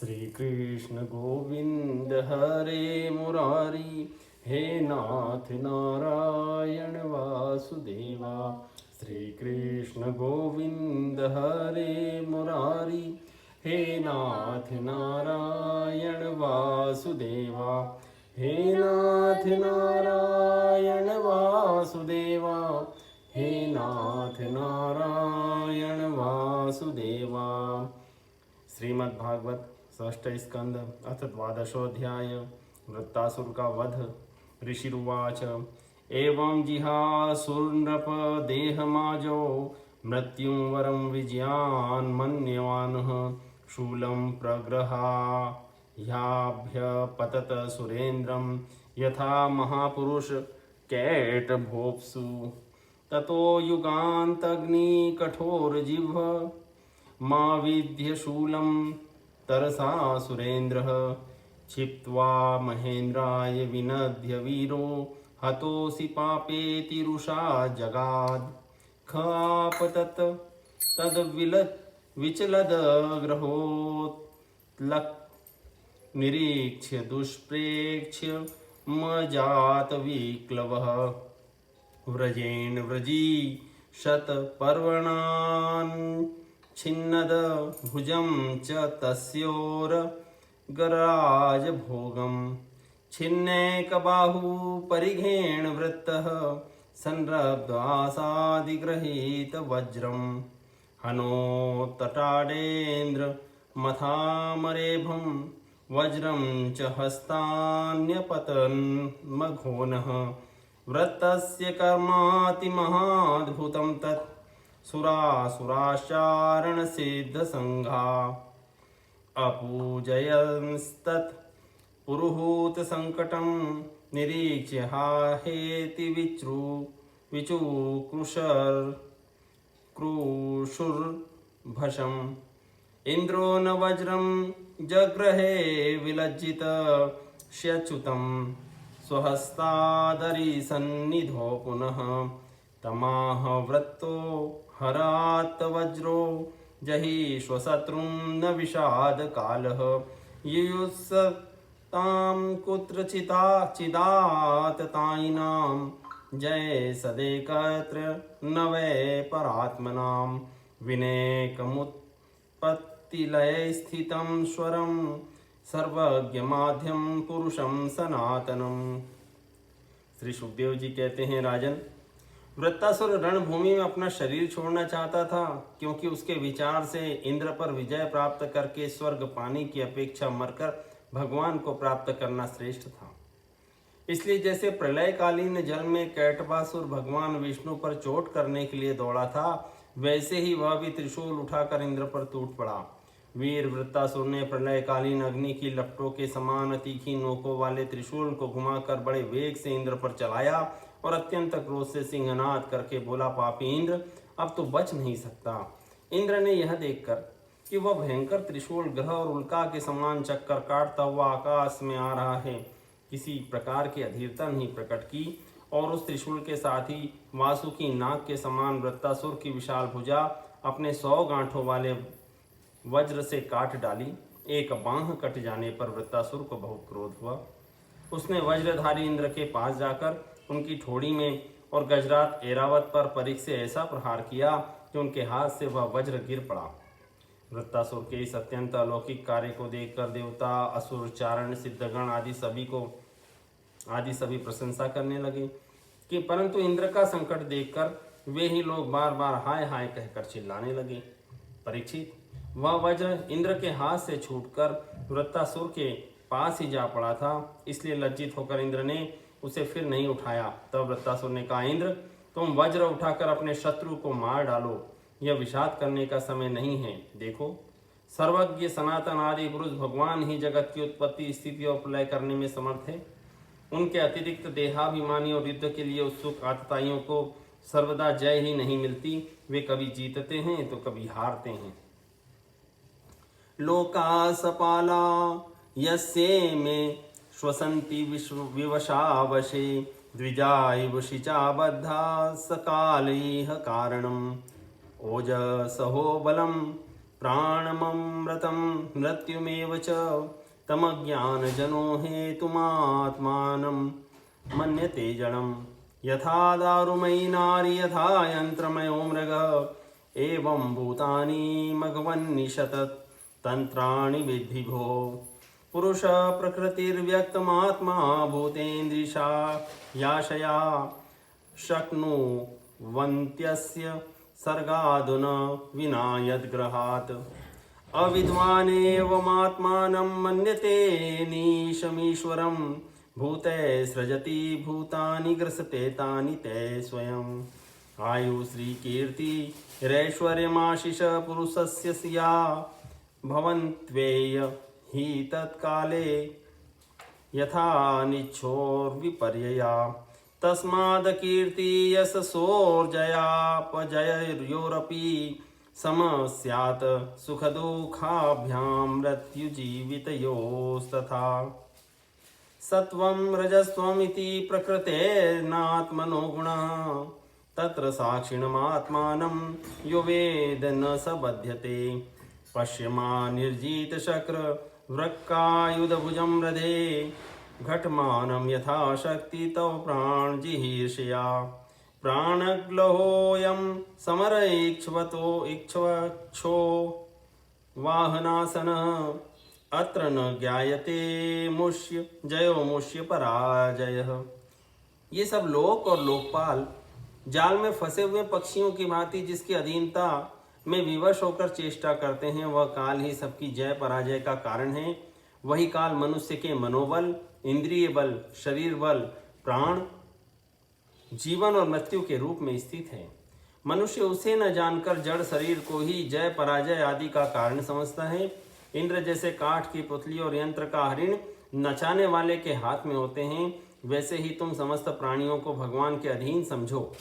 श्री कृष्ण गोविंद हरे मुरारी, हे नाथ नारायण वासुदेवा। श्री कृष्ण गोविंद हरे मुरारी, हे नाथ नारायण वासुदेवा। हे नाथ नारायण वासुदेवा, हे नाथ नारायण वासुदेवा। श्रीमद्भागवत षष्ठ स्कंद अथ द्वादशोऽध्याय। वृत्तासुर का वध। ऋषिरुवाच एवं जिहासुर्नृप देहमाजो मृत्युं वरं विजयान् मन्यवानः शूलं प्रग्रहायाभ्यपतत सुरेन्द्रं यथा महापुरुष कैटभोप्सु। ततो युगान्तग्निकठोरजिह्व मा विद्य शूलं तरसा सुरेन्द्रः। क्षिप्त्वा महेन्द्राय विनद्य वीरो हतोऽसि पापेति रुषा जगाद। खापतत विचलदग्रहोत्लक् निरीक्ष्य दुष्प्रेक्ष्य मजात विक्लवः। व्रजेन व्रजी शतपर्वणान् छिन्नद भुजं च तस्योरगराज भोगं। छिन्नैकबाहु परिघेण वृत्तः संरब्धासादिगृहीत वज्रं। हनोत्तटाडेन्द्र मथामरेभं वज्रं च हस्तान्यपतन्मघोनः। वृत्तस्य कर्मातिमहाद्भुतं तत् सुरासुराश्चारणसिद्धसङ्घा। अपूजयंस्तत् पुरुहूतसङ्कटं निरीक्ष्य हाहेति विचुक्रुशुर्भशम्। इन्द्रो न वज्रं जग्रहे विलज्जितस्यच्युतं स्वहस्तादरिसन्निधौ पुनः। तमाह वृत्तो हरात् वज्रो जहि स्वशत्रुं न विषाद कालः। युयुत्सतां कुत्रचिदाततायिनां जय सदेकत्र न वै परात्मनां। विनेकमुत्पत्तिलये स्वरं सर्वज्ञमाध्यं पुरुषं सनातनम्। श्री सुखदेव जी कहते हैं, राजन, वृत्तासुर रणभूमि में अपना शरीर छोड़ना चाहता था, क्योंकि उसके विचार से इंद्र पर विजय प्राप्त करके स्वर्ग पाने की अपेक्षा मरकर भगवान को प्राप्त करना श्रेष्ठ था। इसलिए जैसे प्रलयकालीन जल में कैटभासुर भगवान विष्णु पर चोट करने के लिए दौड़ा था, वैसे ही वह भी त्रिशूल उठाकर इंद्र पर टूट पड़ा। वीर वृत्तासुर ने प्रलयकालीन अग्नि की लपटों के समान तीखी नोकों वाले त्रिशूल को घुमाकर बड़े वेग से इंद्र पर चलाया और अत्यंत क्रोध से सिंहनाद करके बोला, पापी इंद्र, अब तो बच नहीं सकता। इंद्र ने यह देखकर कि वह भयंकर त्रिशूल ग्रह और उल्का के समान चक्कर काटता हुआ आकाश में आ रहा है, किसी प्रकार की अधीरता नहीं प्रकट की और उस त्रिशूल के साथ ही वासुकी नाग के समान वृत्तासुर की विशाल भुजा अपने 100 गांठों वाले वज्र से काट डाली। एक बांह कट जाने पर वृत्तासुर को बहुत क्रोध हुआ। उसने वज्रधारी इंद्र के पास जाकर उनकी ठोड़ी में और गजरात ऐरावत पर परीख से ऐसा प्रहार किया कि उनके हाथ से वह वज्र गिर पड़ा। वृत्तासुर के इस अत्यंत अलौकिक कार्य को देखकर देवता, असुर, चारण, सिद्धगण आदि सभी प्रशंसा करने लगे कि परंतु इंद्र का संकट देखकर वे ही लोग बार बार हाय हाय कहकर चिल्लाने लगे। परीक्षित, वह वज्र इंद्र के हाथ से छूटकर वृत्तासुर के पास ही जा पड़ा था, इसलिए लज्जित होकर इंद्र ने उसे फिर नहीं उठाया। तब वृत्तासुर ने कहा, इंद्र, तुम वज्र उठाकर अपने शत्रु को मार डालो, यह विषाद करने का समय नहीं है। देखो, सर्वज्ञ सनातन आदि पुरुष भगवान ही जगत की उत्पत्ति, स्थिति और प्रलय करने में समर्थ है। उनके अतिरिक्त देहाभिमानी और युद्ध के लिए उत्सुक आतताइयों को सर्वदा जय ही नहीं मिलती, वे कभी जीतते हैं तो कभी हारते हैं। लोका सपाला यस्ये में श्वसन्ति विवशावशे द्विजाइव शिचाबद्धा सकालैः कारणम्। ओजसहो बलं प्राणममृतं मृत्युमेव च तमज्ञानजनो हेतुमात्मानं मन्यते जडम् यथा दारुमयी नारी यथा यन्त्रमयो मृगः एवं भूतानि मघवन्निशत तन्त्राणि विद्धि भो पुरुष प्रकृतिर्व्यक्तमात्मा भूतेन्द्रिषा याशया शक्नुवन्त्यस्य सर्गादुन विना यद्ग्रहात् अविद्वानेवमात्मानं मन्यते नीशमीश्वरं भूते सृजति भूतानि ग्रसते तानि ते स्वयं आयु श्री कीर्ति रैश्वर्यमाशिष पुरुषस्य सिया भवन्त्वेय हि तत्काले यथा निच्छोर्विपर्यया तस्माद् कीर्ति यशसोर्जयापजयोरपि समस्यात् सुखदुःखाभ्यां मृत्युजीवितयोस्तथा सत्वं रजस्त्वमिति प्रकृतेर्नात्मनो गुणः तत्र साक्षिणमात्मानं यो वेद न स बध्यते पश्यमा निर्जितशक्र वृक्कायुधभुजं रथे घटमानं यथा शक्ति तव प्राणजिहीर्षया प्राणग्लहोऽयं समर इक्ष्वक्षो वाहनासनः अत्र न ज्ञायते मुष्य जयो मुष्य पराजयः। ये सब लोक और लोकपाल जाल में फंसे हुए पक्षियों की भांति जिसकी अधीनता में विवश होकर चेष्टा करते हैं, वह काल ही सबकी जय पराजय का कारण है। वही काल मनुष्य के मनोबल, इंद्रिय बल, शरीर बल, प्राण, जीवन और मृत्यु के रूप में स्थित है। मनुष्य उसे न जानकर जड़ शरीर को ही जय पराजय आदि का कारण समझता है। इंद्र जैसे काठ की पुतली और यंत्र का हरिण नचाने वाले के हाथ में होते हैं, वैसे ही तुम समस्त प्राणियों को भगवान के अधीन समझो।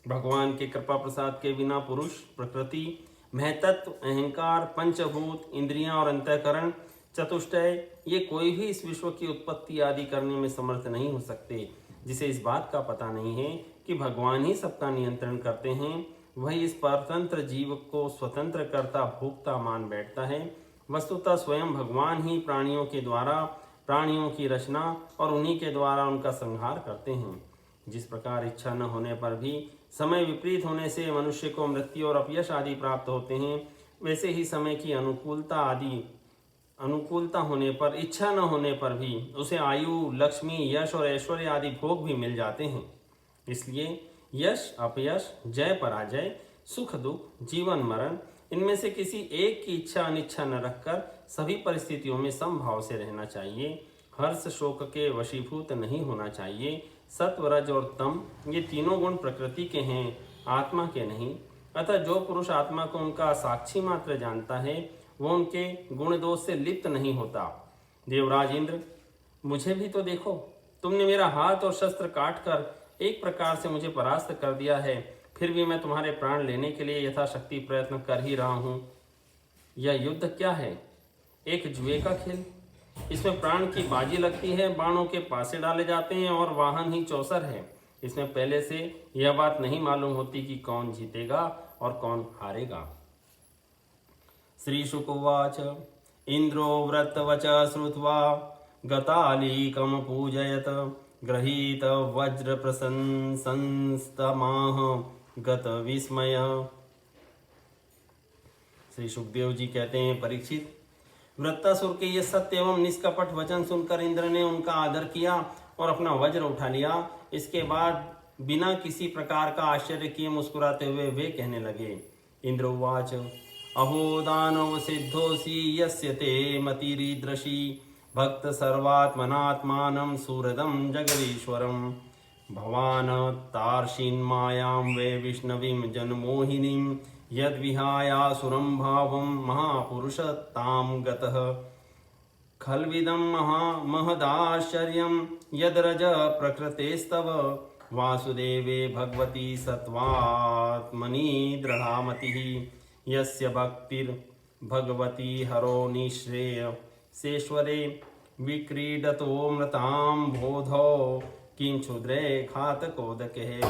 भगवान के कृपा प्रसाद के बिना पुरुष, प्रकृति, महतत्व, अहंकार, पंचभूत, इंद्रियां और अंतःकरण, चतुष्टय, ये कोई भी इस विश्व की उत्पत्ति आदि करने में समर्थ नहीं हो सकते। जिसे इस बात का पता नहीं है कि भगवान ही सबका नियंत्रण करते हैं, वही इस परतंत्र जीव को स्वतंत्र करता भोक्ता मान बैठता है। वस्तुतः स्वयं भगवान ही प्राणियों के द्वारा प्राणियों की रचना और उन्हीं के द्वारा उनका संहार करते हैं। जिस प्रकार इच्छा न होने पर भी समय विपरीत होने से मनुष्य को मृत्यु और अपयश आदि प्राप्त होते हैं, वैसे ही समय की अनुकूलता होने पर, इच्छा न होने पर भी उसे आयु, लक्ष्मी, यश और ऐश्वर्य आदि भोग भी मिल जाते हैं। इसलिए यश, अपयश, जय पराजय, सुख दुख, जीवन मरण, इनमें से किसी एक की इच्छा अनिच्छा न रखकर सभी परिस्थितियों में समभाव से रहना चाहिए। हर्ष शोक के वशीभूत नहीं होना चाहिए। सत्व, रज और तम ये तीनों गुण प्रकृति के हैं, आत्मा के नहीं। अतः जो पुरुष आत्मा को उनका साक्षी मात्र जानता है, वो उनके गुण दोष से लिप्त नहीं होता। देवराज इंद्र, मुझे भी तो देखो, तुमने मेरा हाथ और शस्त्र काट कर एक प्रकार से मुझे परास्त कर दिया है, फिर भी मैं तुम्हारे प्राण लेने के लिए यथाशक्ति प्रयत्न कर ही रहा हूँ। यह युद्ध क्या है? एक जुए का खेल। इसमें प्राण की बाजी लगती है, बाणों के पासे डाले जाते हैं और वाहन ही चौसर है। इसमें पहले से यह बात नहीं मालूम होती कि कौन जीतेगा और कौन हारेगा। श्री शुक उवाच इंद्रो व्रतवचा श्रुत्वा गतालीकम पूजयत गृहीत वज्र प्रशंसस्तमाह गत विस्मय। श्री सुखदेव जी कहते हैं, परीक्षित, वृत्तासुर के ये सत्य एवं निष्कपट वचन सुनकर इंद्र ने उनका आदर किया और अपना वज्र उठा लिया। इसके बाद बिना किसी प्रकार का आश्चर्य किए मुस्कुराते हुए वे कहने लगे। इंद्र उवाच अहो दानव सिद्धोसी यस्य ते मतिरीदृशी भक्त सर्वात्मनात्मानं सुहृदं जगदीश्वरं भवान् तार्षीन्मायां वै विष्णवीं जनमोहिनीं यद्विहायासुरं भावं महापुरुषतां गतः खल्विदं महदाश्चर्यं यद्रज प्रकृतेस्तव वासुदेवे भगवती सत्त्वात्मनि दृढामतिः यस्य भक्तिर्भगवती हरो निःश्रेय सेश्वरे विक्रीडतो मृतां बोधो किं क्षुद्रे घातकोदके।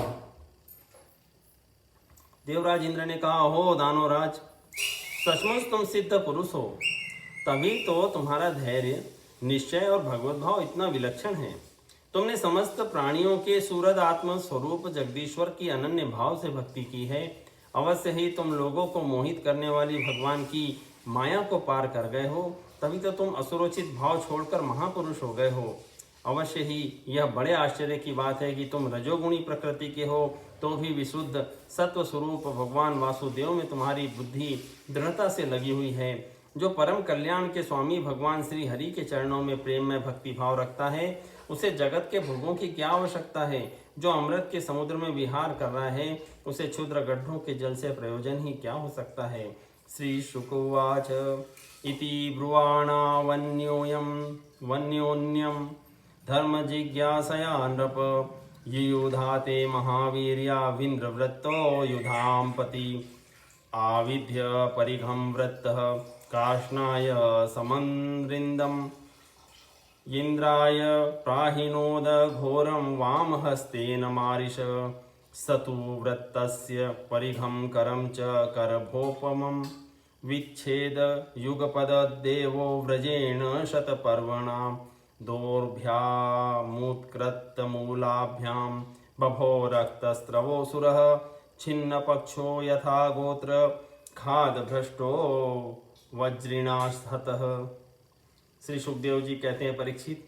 देवराज इंद्र ने कहा, हो दानवराज, सचमुच तुम सिद्ध पुरुष हो, तभी तो तुम्हारा धैर्य, निश्चय और भगवत भाव इतना विलक्षण है। तुमने समस्त प्राणियों के सूरज आत्म स्वरूप जगदीश्वर की अनन्य भाव से भक्ति की है। अवश्य ही तुम लोगों को मोहित करने वाली भगवान की माया को पार कर गए हो, तभी तो तुम असुरोचित भाव छोड़कर महापुरुष हो गए हो। अवश्य ही यह बड़े आश्चर्य की बात है कि तुम रजोगुणी प्रकृति के हो, तो भी विशुद्ध सत्व स्वरूप भगवान वासुदेव में तुम्हारी बुद्धि दृढ़ता से लगी हुई है। जो परम कल्याण के स्वामी भगवान श्री हरि के चरणों में प्रेम में भक्ति भाव रखता है, उसे जगत के भोगों की क्या आवश्यकता है। जो अमृत के समुद्र में विहार कर रहा है, उसे क्षुद्र गड्ढों के जल से प्रयोजन ही क्या हो सकता है। श्री शुकोवाच इति ब्रुवाणा वन्योन्यम धर्म जिज्ञासया नृप युधाते महावीर्या विन्द्रवृत्तो युधाम्पति आविध्य परिघं वृत्तः काष्णाय समन्द्रिन्दम् इंद्राय प्राहिणोद घोरं वामहस्तेन मारिष स तु वृत्तस्य परिघं करं च करभोपमं विच्छेद युगपददेवो व्रजेण शतपर्वणां दोर्भ्यामुत्कृतमूलाभ्यां बभो रक्तस्रवोऽसुरः छिन्नपक्षो यथा गोत्र खादभ्रष्टो वज्रिणास्ततः। श्री सुखदेव जी कहते हैं, परीक्षित,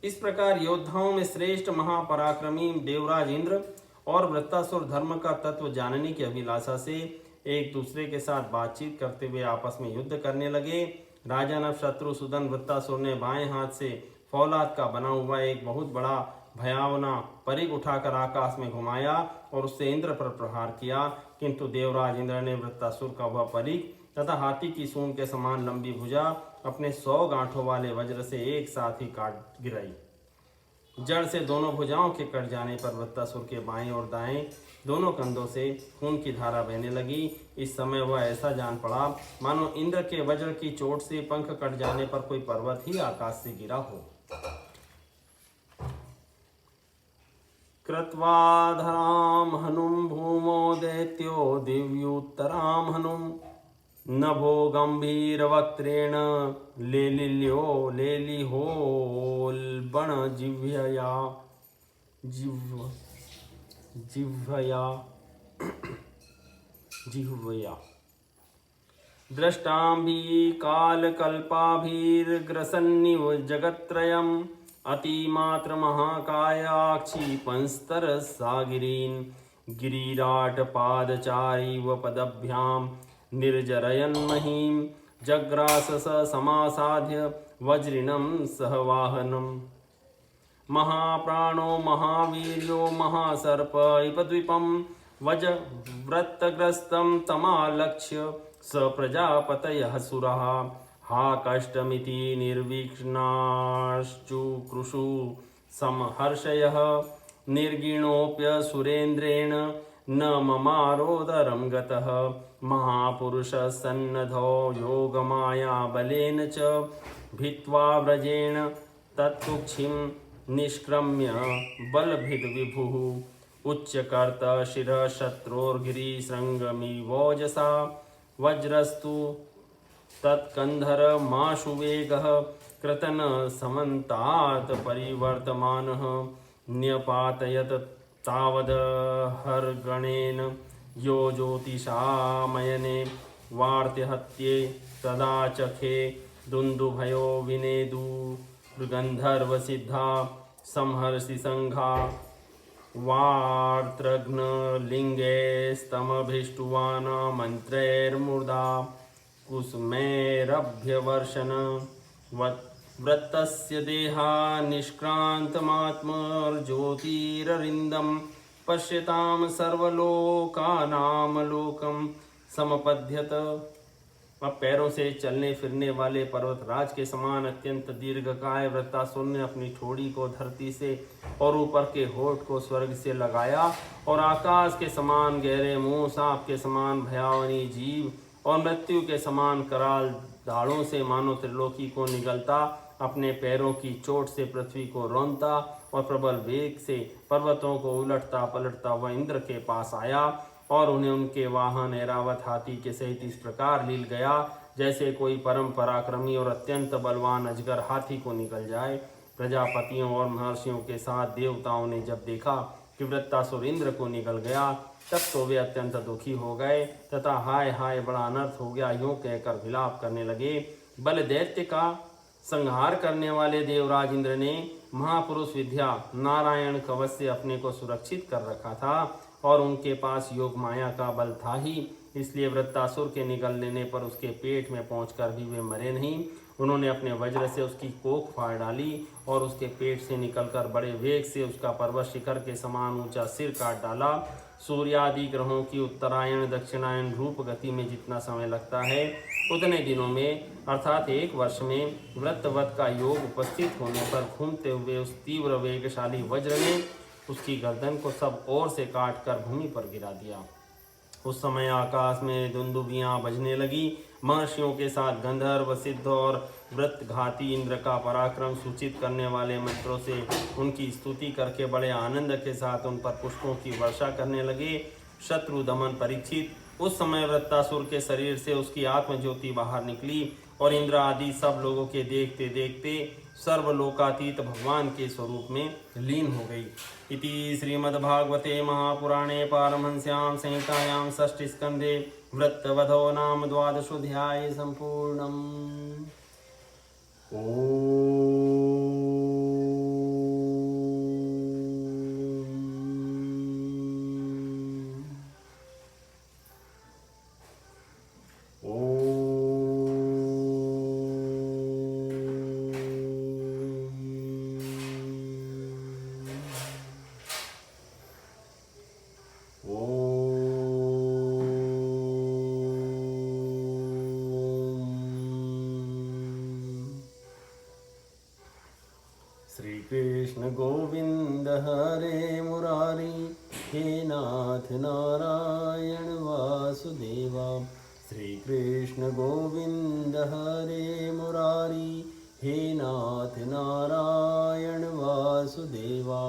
इस प्रकार योद्धाओं में श्रेष्ठ महापराक्रमी देवराज इंद्र और वृत्तासुर धर्म का तत्व जानने की अभिलाषा से एक दूसरे के साथ बातचीत करते हुए आपस में युद्ध करने लगे। राजा नव शत्रुसूदन वृत्तासुर ने बाएं हाथ से फौलाद का बना हुआ एक बहुत बड़ा भयावना परिघ उठाकर आकाश में घुमाया और उससे इंद्र पर प्रहार किया, किंतु देवराज इंद्र ने वृत्तासुर का वह परिघ तथा हाथी की सूंड के समान लंबी भुजा अपने 100 गांठों वाले वज्र से एक साथ ही काट गिराई। जड़ से दोनों भुजाओं के कट जाने पर वृत्तासुर के बाएं और दाएं दोनों कंधों से खून की धारा बहने लगी। इस समय वह ऐसा जान पड़ा मानो इंद्र के वज्र की चोट से पंख कट जाने पर कोई पर्वत ही आकाश से गिरा हो। कृत्वाधरां हनुं भूमो दैत्यो दिव्युत्तरां हनुं नभो गंभीरवक्त्रेण लेलिहोल्बण जिह्वया दृष्टाम्भिकालकल्पाभिर्ग्रसन्निव जगत्त्रयम् अतिमात्रमहाकायाक्षिपंस्तरसागिरीन् गिरिराटपादचारीव पदभ्यां निर्जरयन्महीं जग्रास स समासाध्य वज्रिणं सहवाहनम् महाप्राणो महावीर्यो महासर्प इपद्वीपं वज्रवृत्तग्रस्तं तमालक्ष्य स प्रजापतयः सुरः हा कष्टमिति निर्वीक्षणाश्चुक्रुषु समहर्षयः निर्गीणोऽप्य सुरेन्द्रेण न ममारोदरं गतः महापुरुषः सन्नद्धो योगमाया बलेन च भित्त्वा व्रजेण तत्कुक्षिं निष्क्रम्य बलभिद्विभुः उच्चकर्त शिरः शत्रोर्गिरिशृङ्गमिवोजसा वज्रस्तु तत्कन्धरमाशुवेगः कृतन समन्तात् परिवर्तमानः न्यपातयत तावदहर्गणेन यो ज्योतिषामयने वार्त्यहत्ये तदा चखे दुन्दुभयो विनेदुर्गन्धर्वसिद्धा संहर्षि संघा वार्त्रघ्नलिङ्गैस्तमभीष्टुवान् मन्त्रैर्मुदा कुसुमैरभ्यवर्षन् वृत्तस्य देहा निष्क्रान्तमात्मर्ज्योतिररिन्दं पश्यतां सर्वलोकानां लोकं समपद्यत। अब पैरों से चलने फिरने वाले पर्वतराज के समान अत्यंत दीर्घकाय वृत्तासुर ने अपनी ठोड़ी को धरती से और ऊपर के होठ को स्वर्ग से लगाया और आकाश के समान गहरे मुंह, सांप के समान भयावनी जीव और मृत्यु के समान कराल दाढ़ों से मानो त्रिलोकी को निगलता अपने पैरों की चोट से पृथ्वी को रौंदता और प्रबल वेग से पर्वतों को उलटता पलटता वह इंद्र के पास आया और उन्हें उनके वाहन ऐरावत हाथी के सहित इस प्रकार लील गया जैसे कोई परम पराक्रमी और अत्यंत बलवान अजगर हाथी को निकल जाए। प्रजापतियों और महर्षियों के साथ देवताओं ने जब देखा कि वृत्तासुर इंद्र को निकल गया, तब तो वे अत्यंत दुखी हो गए तथा हाय हाय बड़ा अनर्थ हो गया यूं कहकर विलाप करने लगे। बल दैत्य का संहार करने वाले देवराज इंद्र ने महापुरुष विद्या नारायण कवच से अपने को सुरक्षित कर रखा था और उनके पास योग माया का बल था ही, इसलिए वृत्तासुर के निगल लेने पर उसके पेट में पहुंचकर भी वे मरे नहीं। उन्होंने अपने वज्र से उसकी कोख फाड़ डाली और उसके पेट से निकलकर बड़े वेग से उसका पर्वत शिखर के समान ऊंचा सिर काट डाला। सूर्य आदि ग्रहों की उत्तरायण दक्षिणायन रूप गति में जितना समय लगता है, उतने दिनों में अर्थात 1 वर्ष में वृत्तवत का योग उपस्थित होने पर घूमते हुए उस तीव्र वेगशाली वज्र ने उसकी गर्दन को सब ओर से काट कर भूमि पर गिरा दिया। उस समय आकाश में दुंदुभियां बजने लगी। महर्षियों के साथ गंधर्व सिद्ध और वृत्रघाती इंद्र का पराक्रम सूचित करने वाले मंत्रों से उनकी स्तुति करके बड़े आनंद के साथ उन पर पुष्पों की वर्षा करने लगे। शत्रु दमन परीक्षित उस समय वृत्तासुर के शरीर से उसकी आत्मज्योति बाहर निकली और इंद्र आदि सब लोगों के देखते देखते सर्वलोकातीत भगवान के स्वरूप में लीन हो गई। इति श्रीमद्भागवते महापुराणे पारमहंस्यां संहितायां षष्ठ स्कंधे वृत्तवधो नाम द्वादशोऽध्याय सम्पूर्णम्। श्री कृष्ण गोविंद हरे मुरारी, हे नाथ नारायण वासुदेवा। श्री कृष्ण गोविंद हरे मुरारी, हे नाथ नारायण वासुदेवा।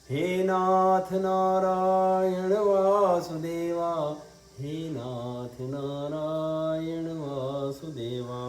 हे नाथ नारायण वासुदेवा, हे नाथ नारायण वासुदेवा।